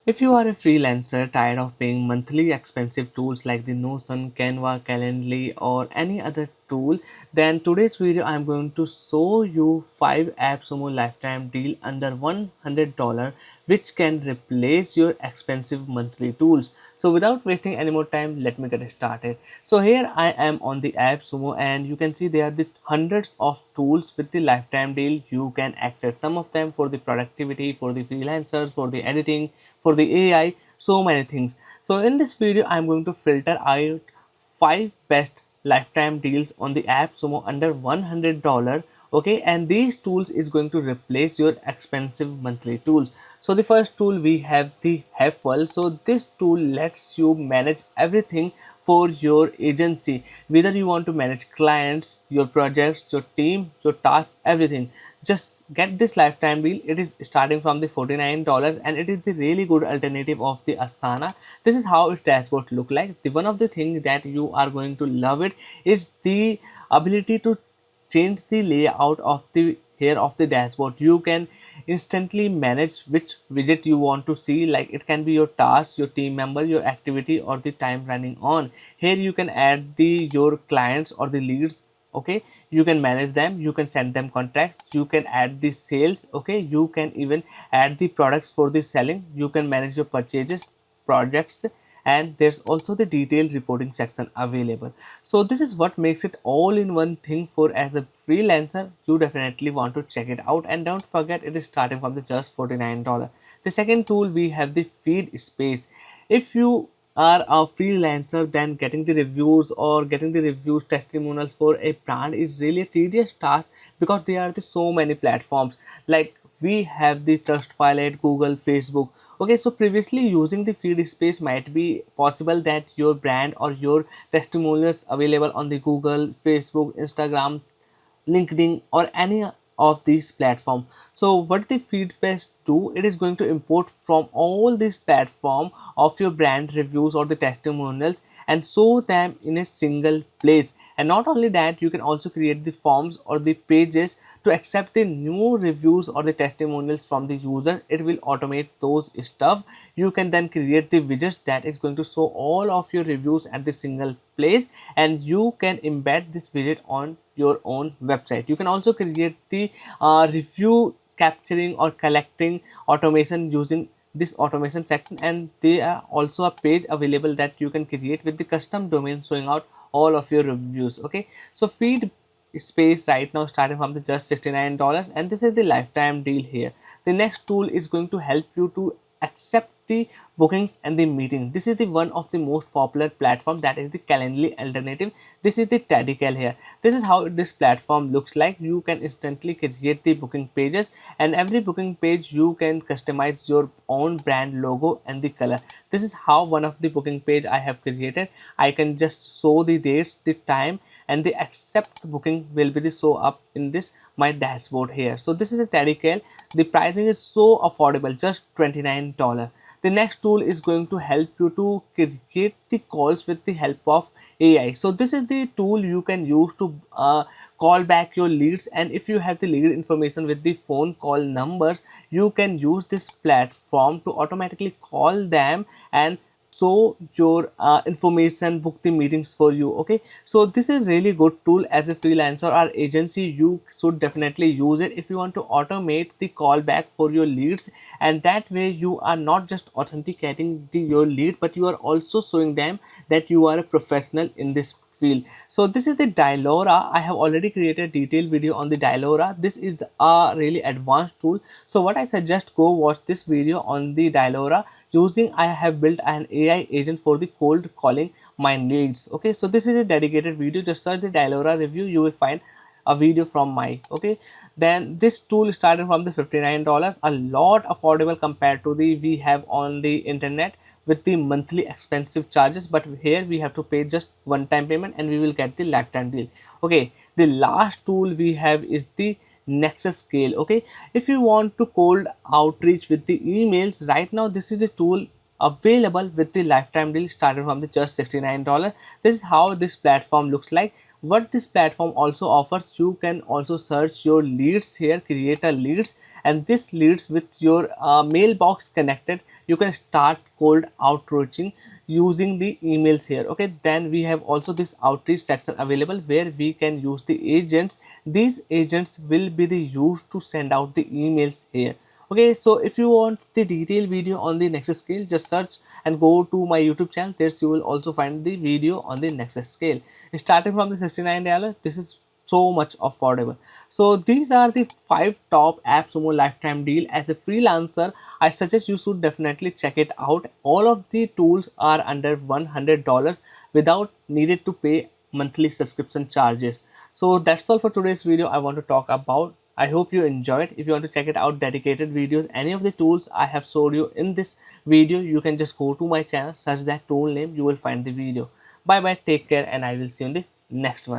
If you are a freelancer tired of paying monthly expensive tools like the Notion, Canva, Calendly or any other tool, then today's video I am going to show you 5 Appsumo lifetime deal under $100 which can replace your expensive monthly tools. So without wasting any more time, let me get started. So here I am on the Appsumo and you can see there are the hundreds of tools with the lifetime deal you can access. Some of them for the productivity, for the freelancers, for the editing, for the AI, so many things. So in this video I'm going to filter out 5 best lifetime deals on the Appsumo under $100. Okay, and these tools is going to replace your expensive monthly tools. So the first tool we have the HEffl. So this tool lets you manage everything for your agency, whether you want to manage clients, your projects, your team, your tasks, everything. Just get this lifetime deal. It is starting from the $49 and it is the really good alternative of the Asana. This is how its dashboard look like. The one of the things that you are going to love it is the ability to change the layout of the here of the dashboard. You can instantly manage which widget you want to see, like it can be your task, your team member, your activity or the time running on. Here you can add the your clients or the leads. Okay, you can manage them, you can send them contracts, you can add the sales. Okay, you can even add the products for the selling, you can manage your purchases, projects, and there's also the detailed reporting section available. So this is what makes it all in one thing. For as a freelancer, you definitely want to check it out, and don't forget it is starting from the just $49. The second tool we have the Feedsapace. If you are a freelancer, then getting the reviews or getting the reviews testimonials for a brand is really a tedious task, because there are the so many platforms. Like we have the Trustpilot, Google, Facebook. Okay, so previously using the Feedsapace might be possible that your brand or your testimonials available on the Google, Facebook, Instagram, LinkedIn or any of these platform. So what the Feedsapace do, it is going to import from all these platform of your brand reviews or the testimonials and show them in a single place. And not only that, you can also create the forms or the pages to accept the new reviews or the testimonials from the user. It will automate those stuff. You can then create the widgets that is going to show all of your reviews at the single place, and you can embed this widget on your own website. You can also create the review capturing or collecting automation using this automation section, and there are also a page available that you can create with the custom domain showing out all of your reviews. Okay, so feed space right now starting from the just $69, and this is the lifetime deal here. The next tool is going to help you to accept the bookings and the meeting. This is the one of the most popular platform, that is the Calendly alternative. This is the TidyCal here. This is how this platform looks like. You can instantly create the booking pages, and every booking page you can customize your own brand logo and the color. This is how one of the booking page I have created. I can just show the dates, the time, and the accept booking will be the show up in this my dashboard here. So this is the TidyCal. The pricing is so affordable, just $29. The next tool is going to help you to create the calls with the help of AI. So this is the tool you can use to call back your leads, and if you have the lead information with the phone call numbers, you can use this platform to automatically call them and so your information, book the meetings for you. Okay, so this is really good tool. As a freelancer or agency, you should definitely use it if you want to automate the callback for your leads, and that way you are not just authenticating your lead, but you are also showing them that you are a professional in this field. So this is the Dialora. I have already created a detailed video on the Dialora. This is a really advanced tool. So what I suggest, go watch this video on the Dialora. Using I have built an AI agent for the cold calling my leads. Okay, so this is a dedicated video. Just search the Dialora review, you will find a video from my. Okay, then this tool started from the $59, a lot affordable compared to the we have on the internet with the monthly expensive charges, but here we have to pay just one time payment and we will get the lifetime deal. Okay, the last tool we have is the Nexuscale. Okay, if you want to cold outreach with the emails, right now this is the tool available with the lifetime deal starting from the just $69. This is how this platform looks like. What this platform also offers, you can also search your leads here, create a leads, and this leads with your mailbox connected. You can start cold outreaching using the emails here. Okay, then we have also this outreach section available where we can use the agents. These agents will be the used to send out the emails here. Okay, so if you want the detailed video on the Nexuscale, just search and go to my YouTube channel. There you will also find the video on the Nexuscale. Starting from the $69, this is so much affordable. So these are the 5 top AppSumo lifetime deal. As a freelancer, I suggest you should definitely check it out. All of the tools are under $100 without needed to pay monthly subscription charges. So that's all for today's video I want to talk about. I hope you enjoyed. If you want to check it out, dedicated videos, any of the tools I have showed you in this video, you can just go to my channel, search that tool name, you will find the video. Bye bye, take care, and I will see you in the next one.